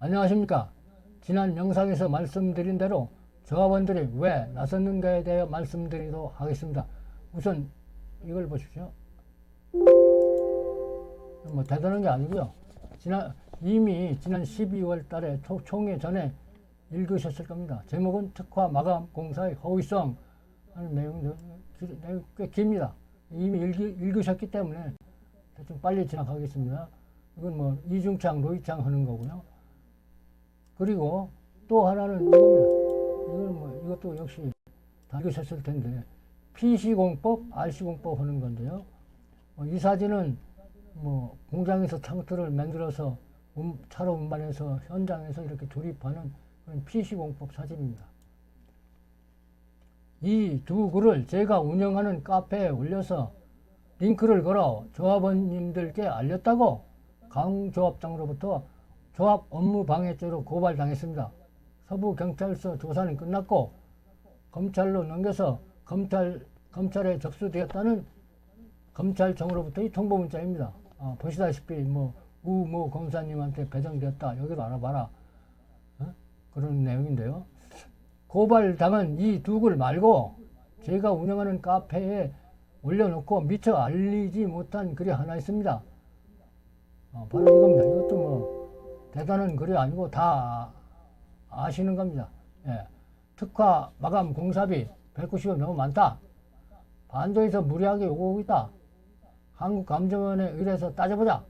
안녕하십니까. 지난 영상에서 말씀드린 대로 조합원들이 왜 나섰는가에 대해 말씀드리도록 하겠습니다. 우선 이걸 보십시오. 뭐 대단한 게 아니고요. 이미 지난 12월 달에 총회 전에 읽으셨을 겁니다. 제목은 특화 마감 공사의 허위성 하는 내용이 꽤 깁니다. 이미 읽으셨기 때문에 좀 빨리 지나가겠습니다. 이건 뭐 이중창, 로이창 하는 거고요. 그리고 또 하나는 이겁니다. 이거는 뭐 이것도 역시 다 읽으셨을 텐데 PC공법, RC공법 하는 건데요. 이 사진은 뭐 공장에서 창틀을 만들어서 차로 운반해서 현장에서 이렇게 조립하는 그런 PC공법 사진입니다. 이 두 글을 제가 운영하는 카페에 올려서 링크를 걸어 조합원님들께 알렸다고 강조합장으로부터 조합 업무 방해죄로 고발당했습니다. 서부경찰서 조사는 끝났고 검찰로 넘겨서 검찰에 접수되었다는 검찰청으로부터의 통보문자입니다. 보시다시피 우모 검사님한테 배정되었다. 여기도 알아봐라. 그런 내용인데요. 고발당한 이 두 글 말고 제가 운영하는 카페에 올려놓고 미처 알리지 못한 글이 하나 있습니다. 바로 이겁니다. 이것도 뭐 대단한 글이 아니고 다 아시는 겁니다. 예. 특화 마감 공사비 190억 너무 많다. 반도에서 무리하게 요구하고 있다. 한국감정원에 의뢰해서 따져보자.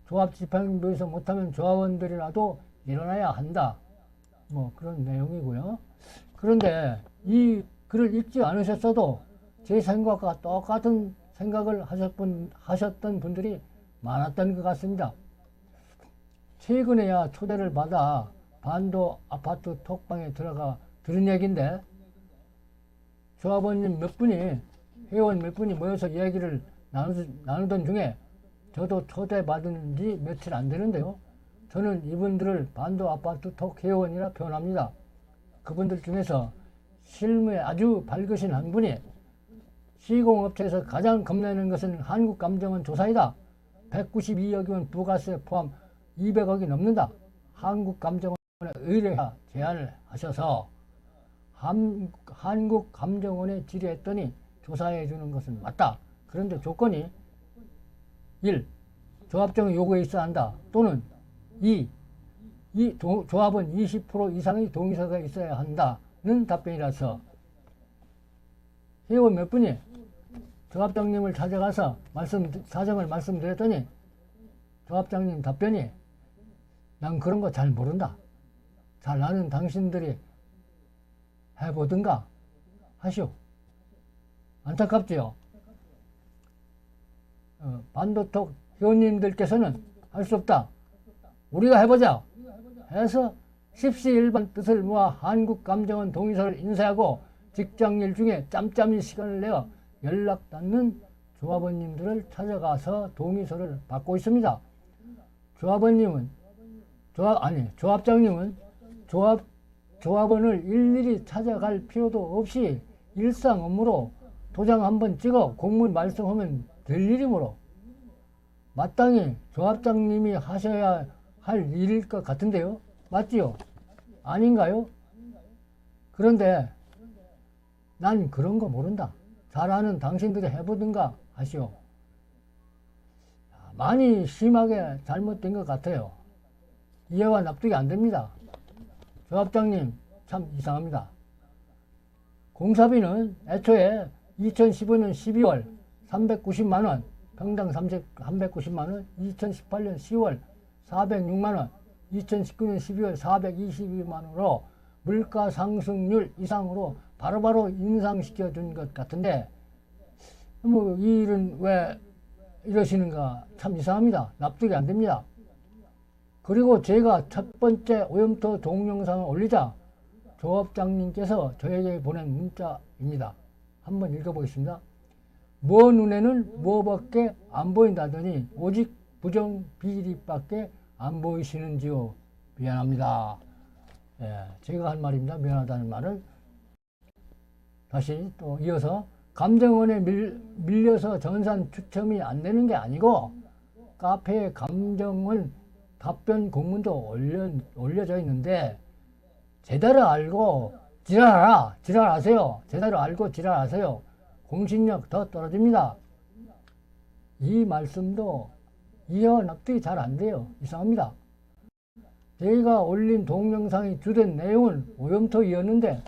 조합집행부에서 못하면 조합원들이라도 일어나야 한다. 뭐 그런 내용이고요. 그런데 이 글을 읽지 않으셨어도 제 생각과 똑같은 생각을 하셨던 분들이 많았던 것 같습니다. 최근에야 초대를 받아 반도 아파트 톡방에 들어가 들은 얘기인데 조합원님 몇 분이 회원 몇 분이 모여서 이야기를 나누던 중에 저도 초대받은 지 며칠 안 되는데요. 저는 이분들을 반도 아파트 톡 회원이라 표현합니다. 그분들 중에서 실무에 아주 밝으신 한 분이 시공업체에서 가장 겁내는 것은 한국감정원 조사이다. 192억이 원 부가세 포함 200억이 넘는다. 한국감정원에 의뢰하 제안을 하셔서 한국감정원에 질의했더니 조사해 주는 것은 맞다. 그런데 조건이 1. 조합장의 요구에 있어야 한다. 또는 2. 조합은 20% 이상의 동의서가 있어야 한다는 답변이라서 회원 몇 분이 조합장님을 찾아가서 사정을 말씀드렸더니 조합장님 답변이 난 그런 거 잘 모른다. 잘 아는 당신들이 해보든가 하시오. 안타깝지요. 반도톡 회원님들께서는 할 수 없다. 우리가 해보자 해서 십시일반 뜻을 모아 한국감정원 동의서를 인쇄하고 직장일 중에 짬짬이 시간을 내어 연락 닿는 조합원님들을 찾아가서 동의서를 받고 있습니다. 조합장님은 조합원을 일일이 찾아갈 필요도 없이 일상 업무로 도장 한번 찍어 공문 말씀하면 될 일이므로 마땅히 조합장님이 하셔야 할 일일 것 같은데요. 맞지요? 아닌가요? 그런데 난 그런 거 모른다. 잘 아는 당신들이 해보든가 하시오. 많이 심하게 잘못된 것 같아요. 이해가 납득이 안 됩니다. 조합장님 참 이상합니다. 공사비는 애초에 2015년 12월 390만원, 평당 390만원, 2018년 10월 406만원, 2019년 12월 422만원으로 물가 상승률 이상으로 바로바로 인상시켜 준 것 같은데 이 일은 왜 이러시는가 참 이상합니다. 납득이 안 됩니다. 그리고 제가 첫 번째 오염토 동영상을 올리자 조합장님께서 저에게 보낸 문자입니다. 한번 읽어보겠습니다. 뭐 눈에는 뭐밖에 안 보인다더니 오직 부정 비리밖에 안 보이시는지요. 미안합니다. 예, 제가 한 말입니다. 미안하다는 말을 다시 또 이어서 감정원에 밀려서 전산 추첨이 안 되는 게 아니고 카페에 감정원 답변 공문도 올려져 있는데 제대로 알고 지랄하세요. 제대로 알고 지랄하세요. 공신력 더 떨어집니다. 이 말씀도 이해와 납득이 잘 안 돼요. 이상합니다. 제가 올린 동영상의 주된 내용은 오염토이었는데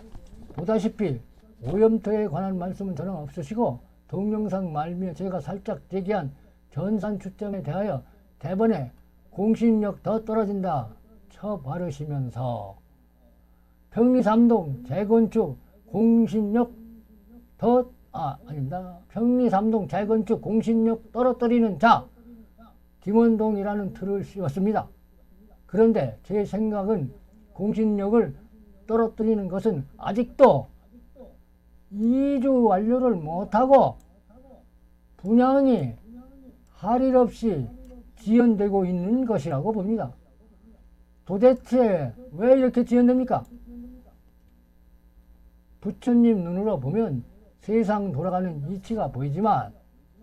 보다시피 오염토에 관한 말씀은 전혀 없으시고 동영상 말미에 제가 살짝 제기한 전산 추점에 대하여 대번에 공신력 더 떨어진다 쳐바르시면서 평리 3동 재건축 공신력 평리 3동 재건축 공신력 떨어뜨리는 자 김원동이라는 틀을 씌웠습니다. 그런데 제 생각은 공신력을 떨어뜨리는 것은 아직도 이주 완료를 못하고 분양이 할 일 없이 지연되고 있는 것이라고 봅니다. 도대체 왜 이렇게 지연됩니까? 부처님 눈으로 보면 세상 돌아가는 이치가 보이지만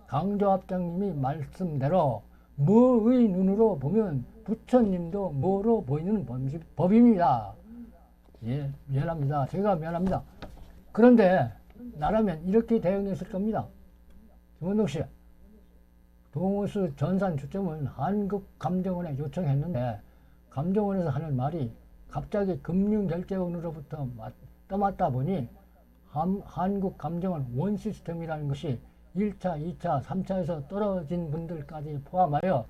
강조합장님이 말씀대로 뭐의 눈으로 보면 부처님도 뭐로 보이는 법입니다. 예, 미안합니다. 제가 미안합니다. 그런데 나라면 이렇게 대응했을 겁니다. 김원동 씨, 동호수 전산 주점은 한국감정원에 요청했는데 감정원에서 하는 말이 갑자기 금융결제원으로부터 떠맡다 보니 한국감정원 원시스템이라는 것이 1차, 2차, 3차에서 떨어진 분들까지 포함하여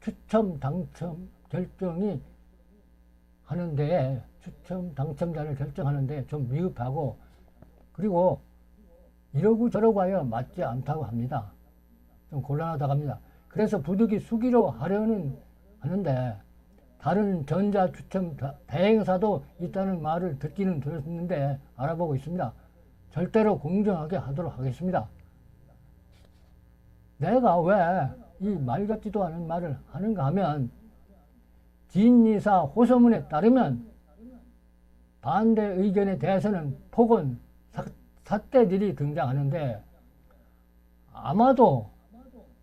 추첨 당첨 결정이 하는데 추첨 당첨자를 결정하는데 좀 미흡하고 그리고 이러고 저러고 하여 맞지 않다고 합니다. 좀 곤란하다고 합니다. 그래서 부득이 수기로 하려는 하는데 다른 전자 추첨 대행사도 있다는 말을 듣기는 들었는데 알아보고 있습니다. 절대로 공정하게 하도록 하겠습니다. 내가 왜 이 말 같지도 않은 말을 하는가 하면 진이사 호소문에 따르면 반대 의견에 대해서는 폭언, 삿대질이 등장하는데 아마도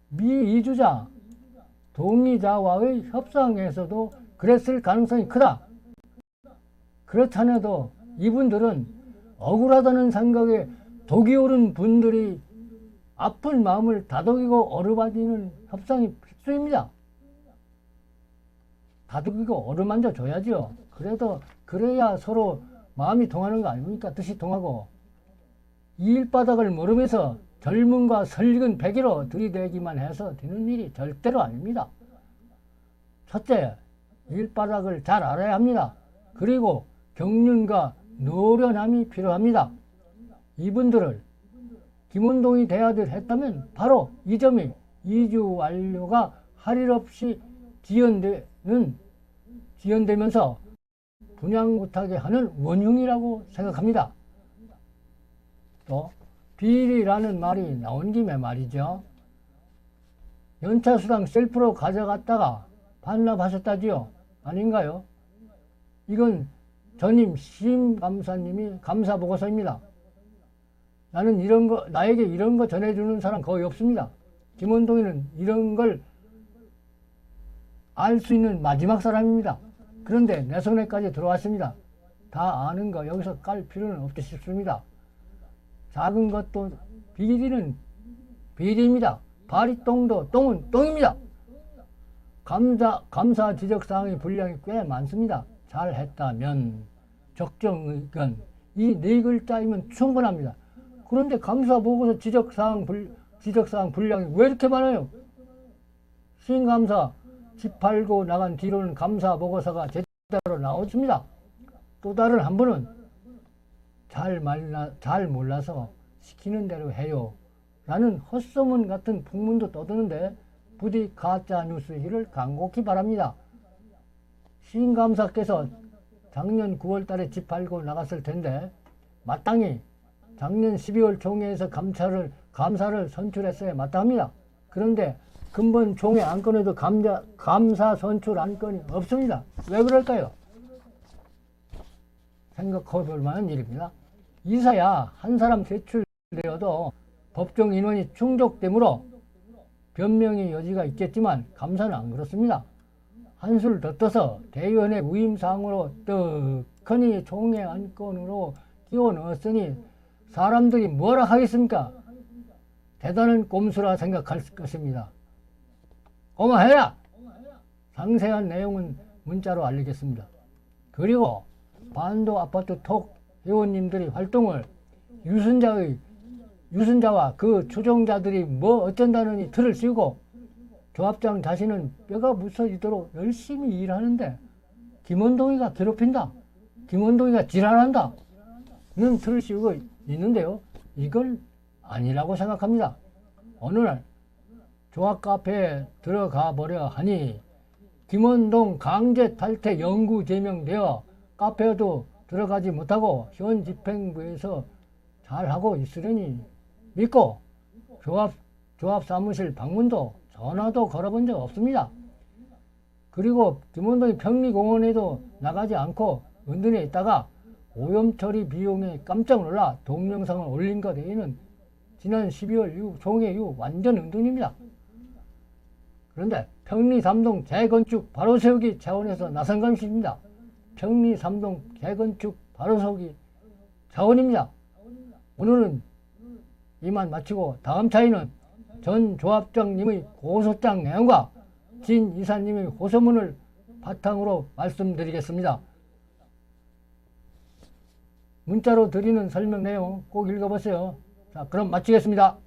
미 이주자, 동의자와의 협상에서도 그랬을 가능성이 크다. 그렇잖아도 이분들은 억울하다는 생각에 독이 오른 분들이 아픈 마음을 다독이고 어루만지는 협상이 필수입니다. 다독이고 어루만져 줘야죠. 그래야 서로 마음이 통하는 거 아닙니까? 뜻이 통하고. 이일바닥을 모르면서 젊음과 설익은 배기로 들이대기만 해서 되는 일이 절대로 아닙니다. 첫째, 일바닥을 잘 알아야 합니다. 그리고 경륜과 노련함이 필요합니다. 이분들을 김원동이 대하듯 했다면 바로 이 점이 이주 완료가 할 일 없이 지연되면서 분양 못하게 하는 원흉이라고 생각합니다. 또 비리라는 말이 나온 김에 말이죠. 연차수당 셀프로 가져갔다가 반납하셨다지요? 아닌가요? 이건 전임 심감사님이 감사보고서입니다. 나에게 이런 거 전해주는 사람 거의 없습니다. 김원동이는 이런 걸 알 수 있는 마지막 사람입니다. 그런데 내 손에까지 들어왔습니다. 다 아는 거 여기서 깔 필요는 없지 싶습니다. 작은 것도 비리는 비리입니다. 바리똥도 똥은 똥입니다. 감사 지적사항의 분량이 꽤 많습니다. 잘했다면 적정의견 이 네 글자이면 충분합니다. 그런데 감사보고서 지적사항 분량이 왜 이렇게 많아요? 신감사 집 팔고 나간 뒤로는 감사보고서가 제대로 나오십니다. 또 다른 한 분은 잘 몰라서 시키는 대로 해요 라는 헛소문 같은 풍문도 떠드는데 부디 가짜 뉴스이기를 간곡히 바랍니다. 신감사께서 작년 9월 달에 집 팔고 나갔을 텐데 마땅히 작년 12월 총회에서 감사를 선출했어야 마땅합니다. 그런데 근본 총회 안건에도 감사 선출 안건이 없습니다. 왜 그럴까요? 생각해 볼 만한 일입니다. 이사야 한 사람 제출되어도 법정 인원이 충족되므로 변명의 여지가 있겠지만 감사는 안 그렇습니다. 한술 더 떠서 대의원의 위임사항으로 떡하니 총회 안건으로 끼워 넣었으니 사람들이 뭐라 하겠습니까? 대단한 꼼수라 생각할 것입니다. 고마해라! 상세한 내용은 문자로 알리겠습니다. 그리고 반도 아파트 톡 회원님들의 활동을 유순자와 그 추종자들이 뭐 어쩐다느니 틀을 씌우고 조합장 자신은 뼈가 부서지도록 열심히 일하는데 김원동이가 괴롭힌다. 김원동이가 지랄한다. 는 틀을 씌우고 있는데요. 이걸 아니라고 생각합니다. 어느 날 조합 카페에 들어가 보려 하니 김원동 강제 탈퇴 영구 제명되어 카페에도 들어가지 못하고 현 집행부에서 잘하고 있으려니 믿고 조합 사무실 방문도 전화도 걸어본 적 없습니다. 그리고 김원동이 평리공원에도 나가지 않고 은둔해 있다가 오염 처리 비용에 깜짝 놀라 동영상을 올린 것 외에는 지난 12월 이후 총회 이후 완전 은둔입니다. 그런데 평리 3동 재건축 바로 세우기 차원에서 나선 것입니다. 평리 3동 재건축 바로 세우기 차원입니다. 오늘은 이만 마치고 다음 차이는 전 조합장님의 고소장 내용과 진 이사님의 호소문을 바탕으로 말씀드리겠습니다. 문자로 드리는 설명 내용 꼭 읽어보세요. 자, 그럼 마치겠습니다.